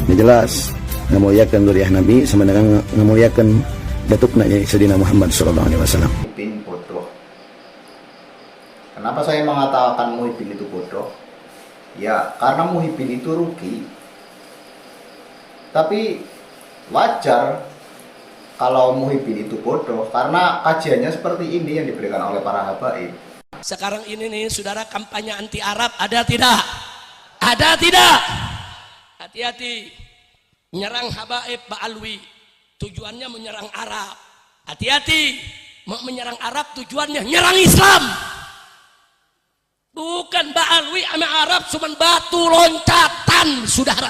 Ini jelas ngamuliakan duriah Nabi sama dengan ngamuliakan datukna Sayyidina Muhammad sallallahu alaihi wasallam. Muhyiddin bodoh. Kenapa saya mengatakan Muhyiddin itu bodoh? Ya, karena Muhyiddin itu rugi. Tapi wajar kalau Muhyiddin itu bodoh karena kajiannya seperti ini yang diberikan oleh para habaib. Sekarang ini nih saudara, kampanye anti Arab ada tidak? Ada tidak? Hati-hati, menyerang habaib Ba'alwi tujuannya menyerang Arab. Hati-hati, mau menyerang Arab tujuannya nyerang Islam. Bukan Ba'alwi sama Arab cuman batu loncatan saudara.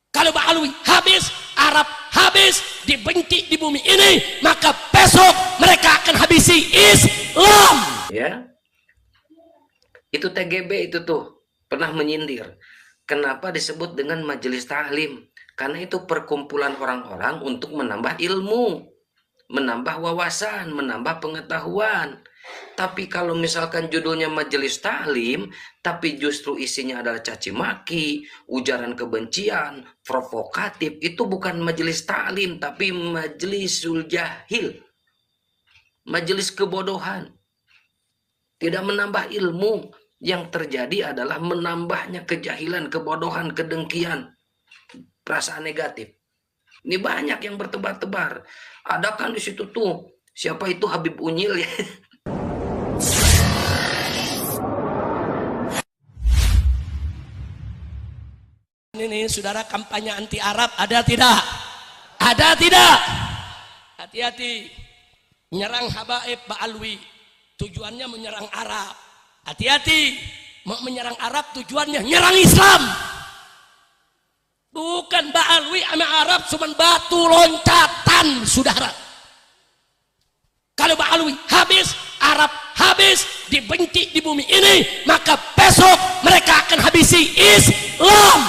Kalau Ba'alwi habis, Arab habis, dibenci di bumi ini, maka besok mereka akan habisi Islam. Ya, itu TGB itu tuh pernah menyindir. Kenapa disebut dengan majelis taklim? Karena itu perkumpulan orang-orang untuk menambah ilmu, menambah wawasan, menambah pengetahuan. Tapi kalau misalkan judulnya majelis taklim, tapi justru isinya adalah caci maki, ujaran kebencian, provokatif, itu bukan majelis taklim, tapi majelisul jahil, majelis kebodohan. Tidak menambah ilmu, yang terjadi adalah menambahnya kejahilan, kebodohan, kedengkian, perasaan negatif. Ini banyak yang bertebar-tebar. Ada kan di situ tuh, siapa itu Habib Unyil ya? Ini nih saudara, kampanye anti Arab ada tidak? Ada tidak? Hati-hati, menyerang habaib Ba'alwi tujuannya menyerang Arab. Hati-hati, mau menyerang Arab tujuannya nyerang Islam. Bukan Ba'alwi sama Arab cuman batu loncatan saudara. Kalau Ba'alwi habis, Arab habis, dibenci di bumi ini, maka besok mereka akan habisi Islam.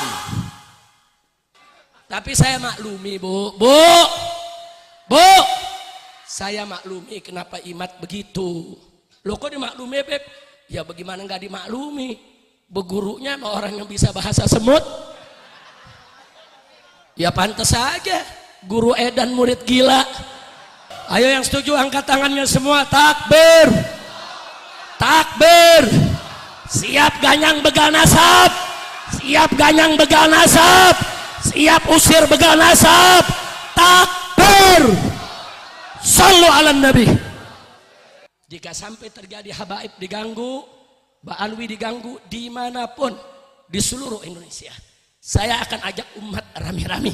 Tapi saya maklumi bu, saya maklumi kenapa Imat begitu. Loh kok dimaklumi Beb? Ya bagaimana nggak dimaklumi? Begurunya orang yang bisa bahasa semut. Ya pantas saja, guru edan murid gila. Ayo yang setuju angkat tangannya semua, takbir. Takbir. Siap ganyang begal nasab. Siap ganyang begal nasab. Siap usir begal nasab. Takbir. Sallu ala nabi. Jika sampai terjadi habaib diganggu, Ba'alwi diganggu dimanapun di seluruh Indonesia, saya akan ajak umat rame-rame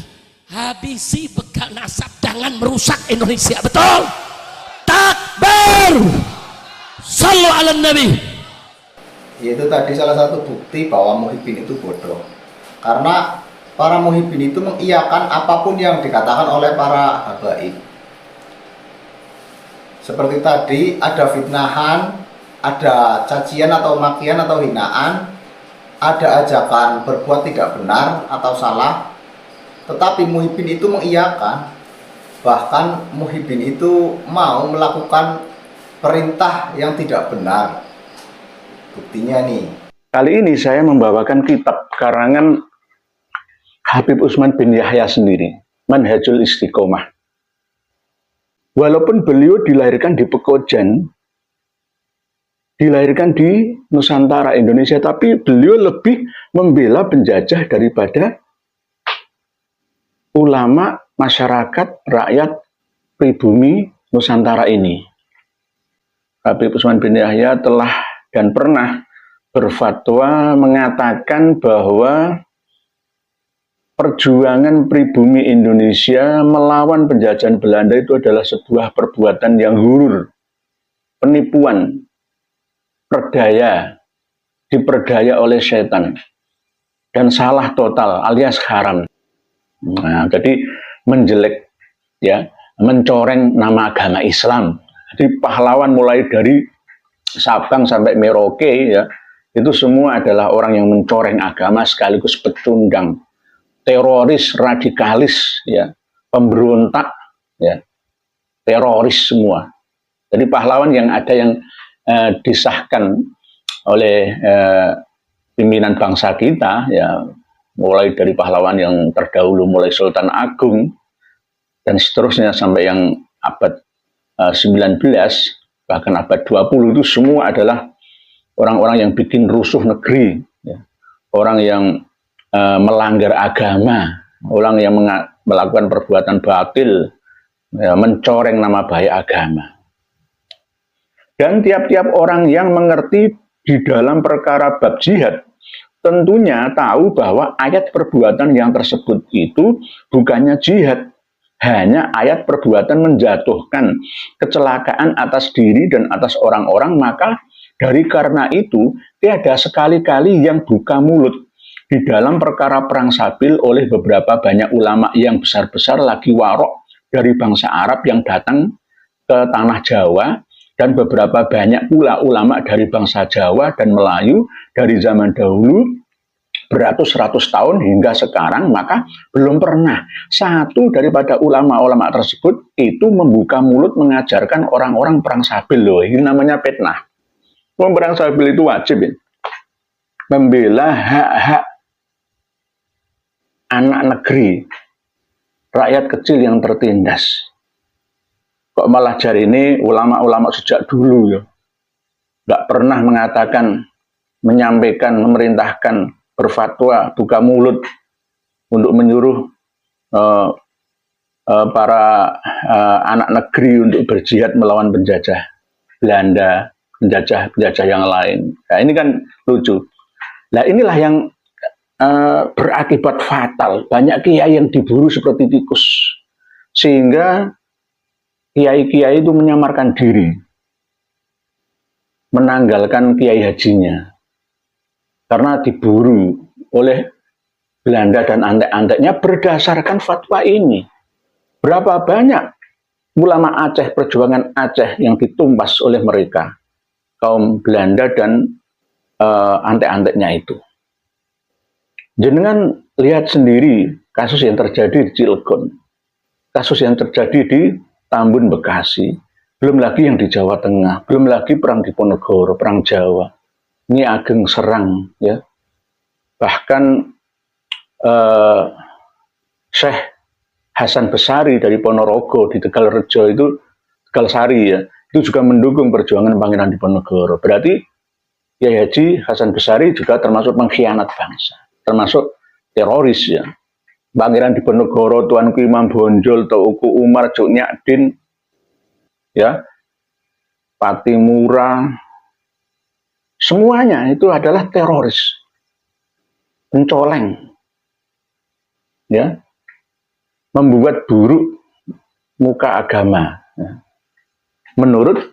habisi begal nasab, jangan merusak Indonesia. Betul? Takbir. Sallu ala nabi. Itu tadi salah satu bukti bahwa Muhyiddin itu bodoh. Karena para Muhyiddin itu mengiyakan apapun yang dikatakan oleh para habaib. Seperti tadi ada fitnahan, ada cacian atau makian atau hinaan, ada ajakan berbuat tidak benar atau salah, tetapi Muhyiddin itu mengiyakan. Bahkan Muhyiddin itu mau melakukan perintah yang tidak benar. Buktinya nih. Kali ini saya membawakan kitab karangan Habib Utsman bin Yahya sendiri, Manhajul Istiqomah. Walaupun beliau dilahirkan di Pekojan, dilahirkan di Nusantara, Indonesia, tapi beliau lebih membela penjajah daripada ulama, masyarakat, rakyat, pribumi Nusantara ini. Habib Utsman bin Yahya telah dan pernah berfatwa mengatakan bahwa perjuangan pribumi Indonesia melawan penjajahan Belanda itu adalah sebuah perbuatan yang hurur, penipuan, perdaya, diperdaya oleh setan, dan salah total alias haram. Nah, jadi menjelek, ya, mencoreng nama agama Islam. Jadi pahlawan mulai dari Sabang sampai Merauke, ya, itu semua adalah orang yang mencoreng agama sekaligus pecundang, teroris, radikalis, ya, pemberontak, ya, teroris semua. Jadi pahlawan yang ada yang disahkan oleh pimpinan bangsa kita, ya, mulai dari pahlawan yang terdahulu, mulai Sultan Agung dan seterusnya sampai yang abad 19 bahkan abad 20 itu semua adalah orang-orang yang bikin rusuh negeri, ya. Orang yang melanggar agama, orang yang melakukan perbuatan batil, ya, mencoreng nama baik agama. Dan tiap-tiap orang yang mengerti di dalam perkara bab jihad tentunya tahu bahwa ayat perbuatan yang tersebut itu bukannya jihad, hanya ayat perbuatan menjatuhkan kecelakaan atas diri dan atas orang-orang. Maka dari karena itu tiada sekali-kali yang buka mulut di dalam perkara perang Sabil oleh beberapa banyak ulama yang besar-besar lagi warok dari bangsa Arab yang datang ke tanah Jawa, dan beberapa banyak pula ulama dari bangsa Jawa dan Melayu dari zaman dahulu beratus-ratus tahun hingga sekarang. Maka belum pernah satu daripada ulama-ulama tersebut itu membuka mulut mengajarkan orang-orang perang Sabil loh. Ini namanya fitnah. Perang Sabil itu wajib ya. Membela hak-hak anak negeri, rakyat kecil yang tertindas. Kok malah jari ini ulama-ulama sejak dulu ya nggak pernah mengatakan, menyampaikan, memerintahkan, berfatwa, buka mulut untuk menyuruh para anak negeri untuk berjihad melawan penjajah Belanda, penjajah yang lain. Nah ini kan lucu. Nah inilah yang berakibat fatal. Banyak kiai yang diburu seperti tikus, sehingga kiai-kiai itu menyamarkan diri, menanggalkan kiai hajinya, karena diburu oleh Belanda dan antek-anteknya berdasarkan fatwa ini. Berapa banyak ulama Aceh, perjuangan Aceh yang ditumpas oleh mereka, kaum Belanda dan antek-anteknya itu. Jenengan lihat sendiri kasus yang terjadi di Cilegon, kasus yang terjadi di Tambun, Bekasi, belum lagi yang di Jawa Tengah, belum lagi perang di Ponorogo, perang Jawa, Nyi Ageng Serang, ya. Bahkan Syekh Hasan Besari dari Ponorogo di Tegalrejo itu, Tegalsari ya, itu juga mendukung perjuangan Pangeran Diponegoro. Berarti Kiai Haji Hasan Besari juga termasuk pengkhianat bangsa, termasuk teroris ya. Pangeran Diponegoro, Tuanku Imam Bonjol, Teuku Umar, Cuk Nyadin, ya, Patimura, semuanya itu adalah teroris, pencoleng, ya, membuat buruk muka agama, ya. Menurut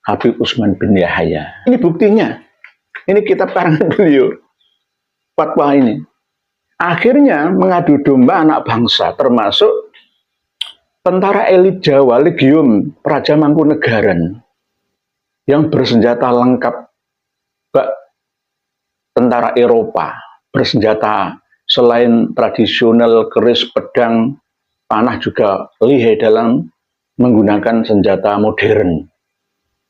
Habib Utsman bin Yahya. Ini buktinya. Ini kitab karangan beliau, fatwa ini. Akhirnya mengadu domba anak bangsa, termasuk tentara elit Jawa, Legium Praja Mangkunegaran, yang bersenjata lengkap, tentara Eropa, bersenjata selain tradisional, keris, pedang, panah, juga lihai dalam menggunakan senjata modern.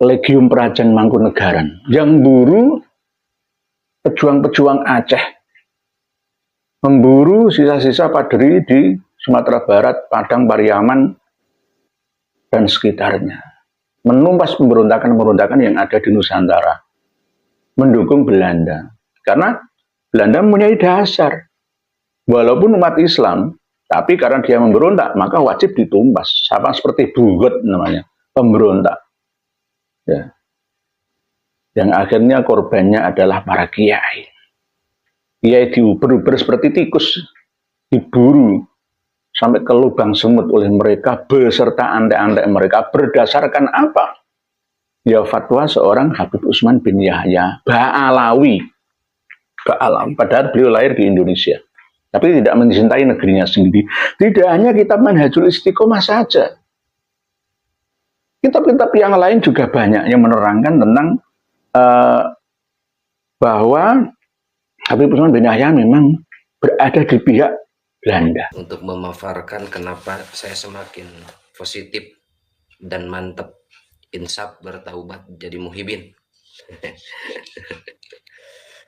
Legium Praja Mangkunegaran, yang buru pejuang-pejuang Aceh, memburu sisa-sisa Padri di Sumatera Barat, Padang, Pariaman, dan sekitarnya. Menumpas pemberontakan-pemberontakan yang ada di Nusantara. Mendukung Belanda. Karena Belanda mempunyai dasar. Walaupun umat Islam, tapi karena dia memberontak, maka wajib ditumpas. Sama seperti Bugot namanya, pemberontak. Ya. Yang akhirnya korbannya adalah para kiai. Kiai diuber-uber seperti tikus, diburu sampai ke lubang semut oleh mereka beserta antek-antek mereka. Berdasarkan apa? Ya fatwa seorang Habib Utsman bin Yahya Ba'alawi. Padahal beliau lahir di Indonesia, tapi tidak mencintai negerinya sendiri. Tidak hanya kitab Manhajul Istiqomah saja, kitab-kitab yang lain juga banyak yang menerangkan tentang bahwa Habib Utsman bin Yahya memang berada di pihak Belanda. Untuk memaparkan kenapa saya semakin positif dan mantap insaf bertaubat jadi muhibin.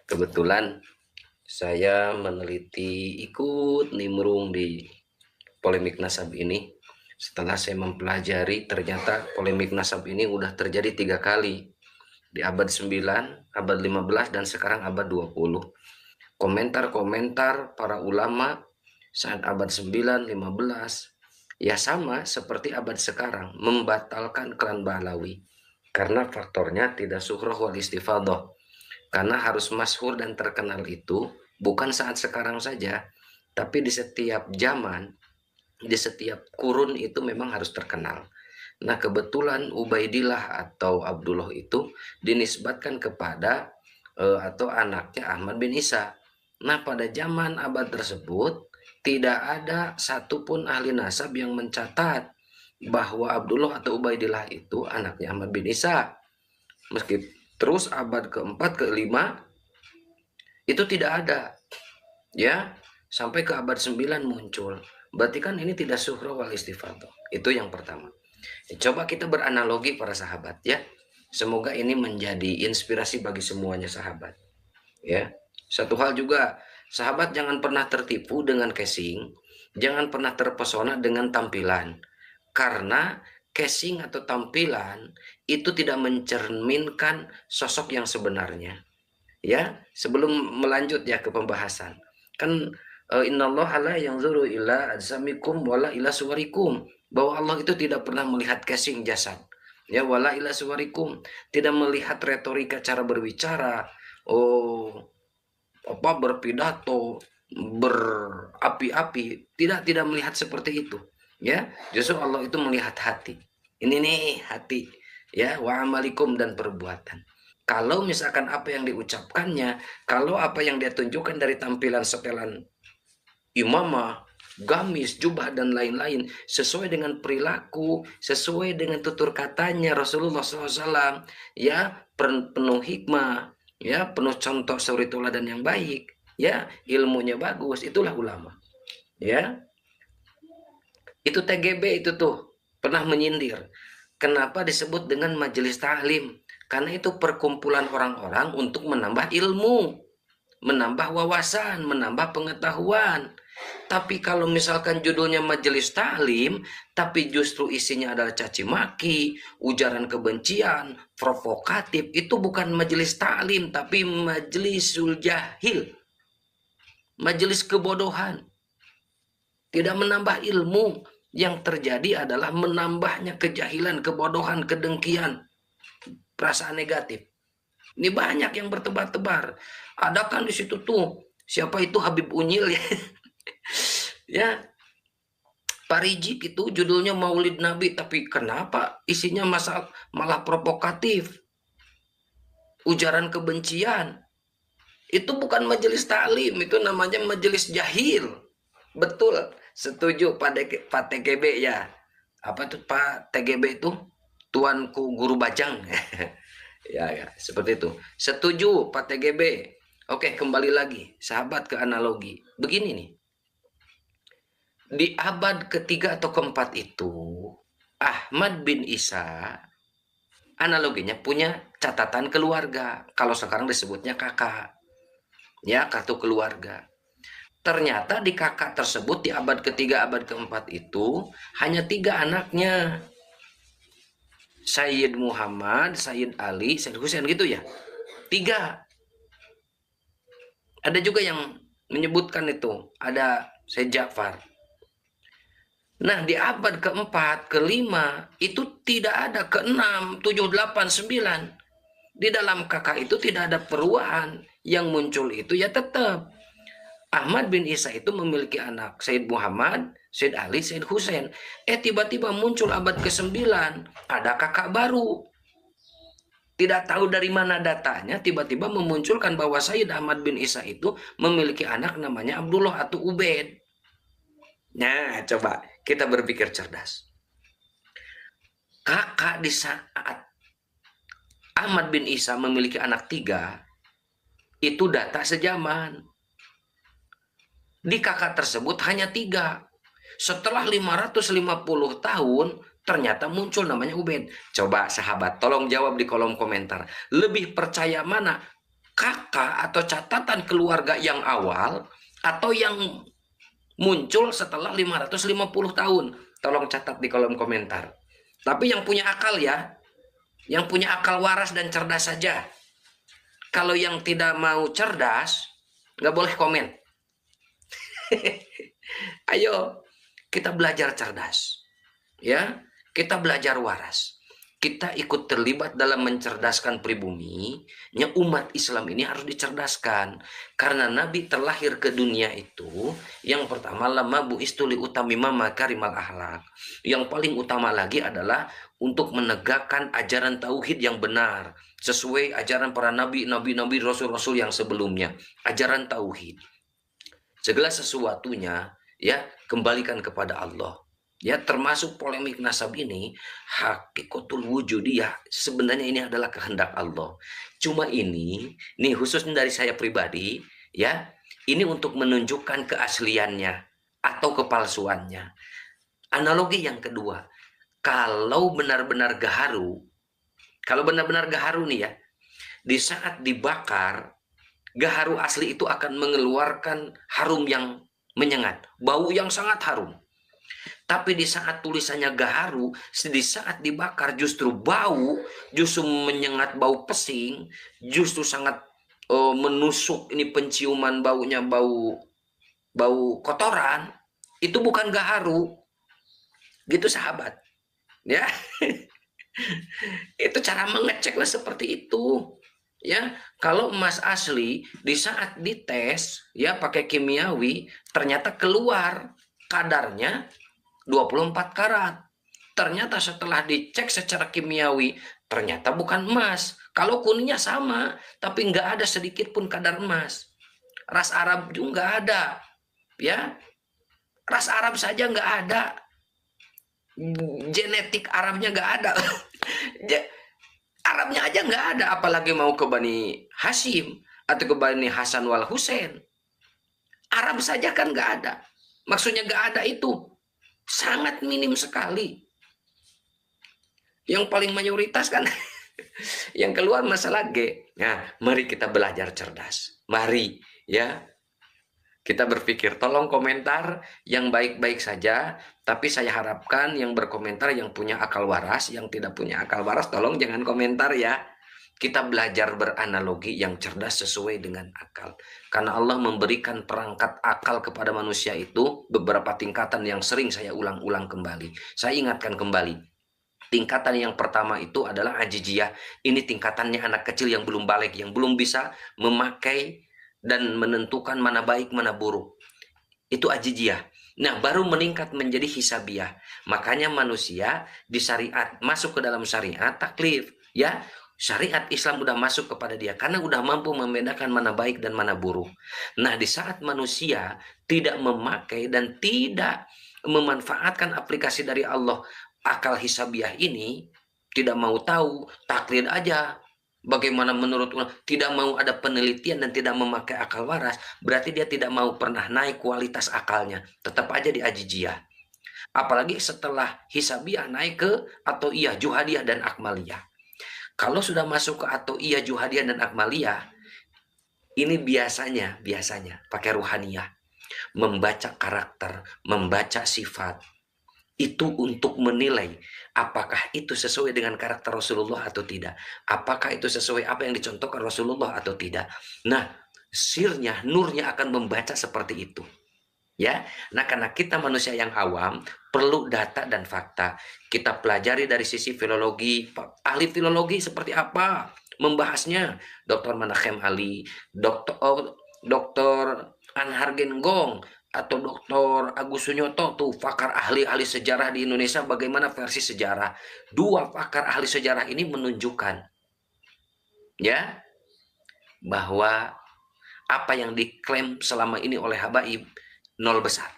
Kebetulan saya meneliti ikut nimbrung di polemik nasab ini. Setelah saya mempelajari, ternyata polemik nasab ini udah terjadi 3 kali. Di abad 9, abad 15, dan sekarang abad 20. Komentar-komentar para ulama saat abad 9, 15, ya sama seperti abad sekarang, membatalkan klan Bahlawi. Karena faktornya tidak suhroh wal istifadah. Karena harus masyhur dan terkenal itu bukan saat sekarang saja, tapi di setiap zaman, di setiap kurun itu memang harus terkenal. Nah, kebetulan Ubaidillah atau Abdullah itu dinisbatkan kepada atau anaknya Ahmad bin Isa. Nah, pada zaman abad tersebut tidak ada satupun ahli nasab yang mencatat bahwa Abdullah atau Ubaidillah itu anaknya Ahmad bin Isa. Meski terus abad keempat, kelima itu tidak ada, ya, sampai ke abad 9 muncul. Berarti kan ini tidak suhra wal istifadah. Itu yang pertama. Coba kita beranalogi para sahabat, ya. Semoga ini menjadi inspirasi bagi semuanya sahabat, ya. Satu hal juga, sahabat jangan pernah tertipu dengan casing, jangan pernah terpesona dengan tampilan, karena casing atau tampilan itu tidak mencerminkan sosok yang sebenarnya. Ya, sebelum melanjut ya ke pembahasan, kan innallaha la yanzuru ila ajsamikum wala ila suwarikum, bahwa Allah itu tidak pernah melihat casing jasad, ya, wala ila suwarikum, tidak melihat retorika cara berbicara, berpidato, berapi-api, tidak melihat seperti itu, ya. Justru Allah itu melihat hati. Ini nih hati, ya, wa amalikum, dan perbuatan. Kalau misalkan apa yang diucapkannya, kalau apa yang dia tunjukkan dari tampilan setelan imamah, gamis, jubah, dan lain-lain, sesuai dengan perilaku, sesuai dengan tutur katanya Rasulullah SAW, ya, penuh hikmah, ya, penuh contoh suri teladan yang baik, ya, ilmunya bagus, itulah ulama, ya. Itu TGB itu tuh pernah menyindir. Kenapa disebut dengan majelis ta'lim? Karena itu perkumpulan orang-orang untuk menambah ilmu, menambah wawasan, menambah pengetahuan. Tapi kalau misalkan judulnya majelis ta'lim, tapi justru isinya adalah caci maki, ujaran kebencian, provokatif, itu bukan majelis ta'lim, tapi majelisul jahil, majelis kebodohan. Tidak menambah ilmu, yang terjadi adalah menambahnya kejahilan, kebodohan, kedengkian, perasaan negatif. Ini banyak yang bertebar-tebar. Ada kan di situ tuh, siapa itu Habib Unyil, ya. Ya, Parigi itu judulnya Maulid Nabi, tapi kenapa isinya malah provokatif, ujaran kebencian. Itu bukan majelis ta'lim, itu namanya majelis jahil. Betul, setuju Pak TGB, ya. Apa itu Pak TGB itu? Tuanku Guru Bajang. ya, seperti itu. Setuju Pak TGB. Oke, kembali lagi, sahabat, ke analogi. Begini nih. Di abad ketiga atau keempat itu, Ahmad bin Isa, analoginya punya catatan keluarga. Kalau sekarang disebutnya kakak. Ya, kartu keluarga. Ternyata di kakak tersebut di abad ketiga, abad keempat itu hanya 3 anaknya. Sayyid Muhammad, Sayyid Ali, Sayyid Husain, gitu ya. 3. Ada juga yang menyebutkan itu, ada Sayyid Ja'far. Nah, di abad keempat, kelima, itu tidak ada, ke-6, 7, 8, 9. Di dalam kakak itu tidak ada perubahan. Yang muncul itu ya tetap Ahmad bin Isa itu memiliki anak Sayyid Muhammad, Sayyid Ali, Sayyid Husain. Tiba-tiba muncul abad ke-9, ada kakak baru. Tidak tahu dari mana datanya, tiba-tiba memunculkan bahwa Sayyid Ahmad bin Isa itu memiliki anak namanya Abdullah atau Ubaid. Nah, coba kita berpikir cerdas. Kakak di saat Ahmad bin Isa memiliki anak 3, itu data sejaman. Di kakak tersebut hanya 3. Setelah 550 tahun, ternyata muncul namanya Ubaid. Coba sahabat, tolong jawab di kolom komentar. Lebih percaya mana? kakak atau catatan keluarga yang awal atau yang muncul setelah 550 tahun? Tolong catat di kolom komentar. Tapi yang punya akal ya, yang punya akal waras dan cerdas saja. Kalau yang tidak mau cerdas, nggak boleh komen. Ayo, kita belajar cerdas. Ya, kita belajar waras. Kita ikut terlibat dalam mencerdaskan pribumi. Umat Islam ini harus dicerdaskan. Karena Nabi terlahir ke dunia itu, yang pertama, lama bu'istu li utamima makarimal akhlak. Yang paling utama lagi adalah untuk menegakkan ajaran tauhid yang benar, sesuai ajaran para nabi, rasul-rasul yang sebelumnya. Ajaran tauhid. Segala sesuatunya ya kembalikan kepada Allah. Ya, termasuk polemik nasab ini, hakikatul wujudiyah, sebenarnya ini adalah kehendak Allah. Cuma ini khususnya dari saya pribadi, ya, ini untuk menunjukkan keasliannya atau kepalsuannya. Analogi yang kedua, kalau benar-benar gaharu nih ya, di saat dibakar, gaharu asli itu akan mengeluarkan harum yang menyengat, bau yang sangat harum. Tapi di saat tulisannya gaharu, di saat dibakar justru menyengat, bau pesing, justru sangat menusuk, ini penciuman baunya, bau kotoran. Itu bukan gaharu. Gitu sahabat. Ya. Itu cara mengeceklah seperti itu. Ya, kalau emas asli di saat dites ya pakai kimiawi ternyata keluar kadarnya 24 karat. Ternyata setelah dicek secara kimiawi, ternyata bukan emas. Kalau kuningnya sama, tapi nggak ada sedikit pun kadar emas. Ras Arab juga nggak ada. Ya, ras Arab saja nggak ada. Genetik Arabnya nggak ada. Arabnya aja nggak ada, apalagi mau ke Bani Hashim atau ke Bani Hasan wal Husain. Arab saja kan nggak ada. Maksudnya nggak ada itu sangat minim sekali. Yang paling mayoritas kan yang keluar masalah G. Nah, mari kita belajar cerdas. Mari ya. Kita berpikir, tolong komentar yang baik-baik saja, tapi saya harapkan yang berkomentar yang punya akal waras, yang tidak punya akal waras tolong jangan komentar ya. Kita belajar beranalogi yang cerdas sesuai dengan akal. Karena Allah memberikan perangkat akal kepada manusia itu beberapa tingkatan yang sering saya ulang-ulang kembali. Saya ingatkan kembali. Tingkatan yang pertama itu adalah ajijiyah. Ini tingkatannya anak kecil yang belum balik, yang belum bisa memakai dan menentukan mana baik, mana buruk. Itu ajijiyah. Nah, baru meningkat menjadi hisabiyah. Makanya manusia di syariat, masuk ke dalam syariat taklif. Ya, syariat Islam udah masuk kepada dia karena udah mampu membedakan mana baik dan mana buruk. Nah, di saat manusia tidak memakai dan tidak memanfaatkan aplikasi dari Allah, akal hisabiyah ini, tidak mau tahu, taklid aja. Bagaimana menurut ulama, tidak mau ada penelitian dan tidak memakai akal waras, berarti dia tidak mau pernah naik kualitas akalnya. Tetap aja di ajijiyah. Apalagi setelah hisabiyah naik ke atau iya juhadiyah dan akmaliyah. Kalau sudah masuk ke atau iya juhadiyah dan akmaliyah, ini biasanya pakai ruhaniyah, membaca karakter, membaca sifat, itu untuk menilai apakah itu sesuai dengan karakter Rasulullah atau tidak, apakah itu sesuai apa yang dicontohkan Rasulullah atau tidak. Nah, sirnya, nurnya akan membaca seperti itu. Ya, nah karena kita manusia yang awam perlu data dan fakta. Kita pelajari dari sisi filologi, ahli filologi seperti apa membahasnya, Dr. Menachem Ali, Dr. Anhar Genggong, atau Dr. Agus Sunyoto, tuh pakar ahli sejarah di Indonesia, bagaimana versi sejarah. Dua pakar ahli sejarah ini menunjukkan ya bahwa apa yang diklaim selama ini oleh habaib nol besar,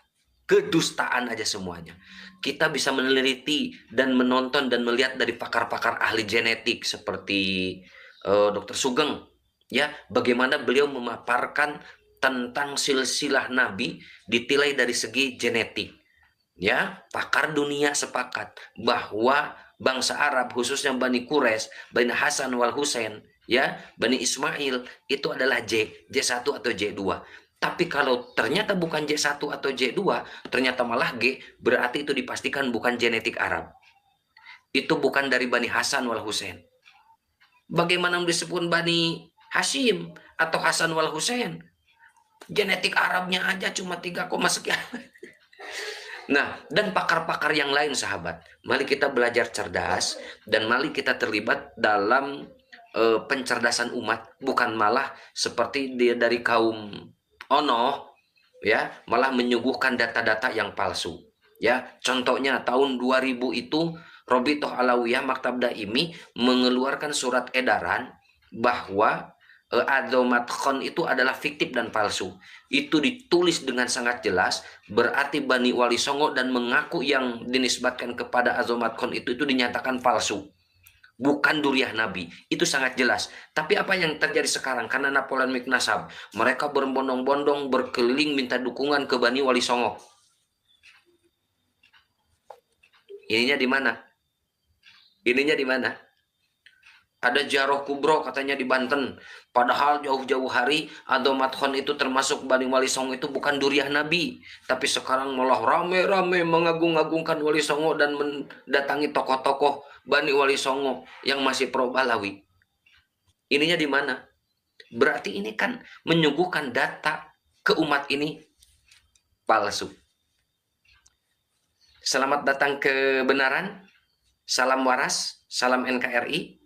kedustaan aja semuanya. Kita bisa meneliti dan menonton dan melihat dari pakar-pakar ahli genetik seperti Dr. Sugeng ya, bagaimana beliau memaparkan tentang silsilah Nabi ditilai dari segi genetik. Ya, pakar dunia sepakat bahwa bangsa Arab khususnya Bani Quraisy, Bani Hasan wal Husain ya, Bani Ismail itu adalah J1 atau J2. Tapi kalau ternyata bukan J1 atau J2, ternyata malah G, berarti itu dipastikan bukan genetik Arab. Itu bukan dari Bani Hasan wal Husain. Bagaimana disebut Bani Hashim atau Hasan wal Husain? Genetik Arabnya aja cuma 3, sekian. Nah, dan pakar-pakar yang lain sahabat, mari kita belajar cerdas dan mari kita terlibat dalam pencerdasan umat, bukan malah seperti dia dari kaum Ono, ya, malah menyuguhkan data-data yang palsu. Ya, contohnya tahun 2000 itu Robitoh Alawiyah Maktab Daimi mengeluarkan surat edaran bahwa Azomat Khan itu adalah fiktif dan palsu. Itu ditulis dengan sangat jelas, berarti Bani Wali Songo dan mengaku yang dinisbatkan kepada Azomat Khan itu dinyatakan palsu. Bukan duriah Nabi, itu sangat jelas. Tapi apa yang terjadi sekarang karena Napoleon Miknasab, mereka berbondong-bondong berkeliling minta dukungan ke Bani Wali Songo. Ininya di mana? Ininya di mana? Ada Jaroh Kubro katanya di Banten. Padahal jauh-jauh hari Adomat Khan itu termasuk Bani Wali Songo itu bukan duriah Nabi. Tapi sekarang malah rame-rame mengagung-agungkan Wali Songo dan mendatangi tokoh-tokoh Bani Wali Songo yang masih pro Balawi. Ininya di mana? Berarti ini kan menyuguhkan data ke umat ini palsu. Selamat datang ke kebenaran. Salam waras, salam NKRI.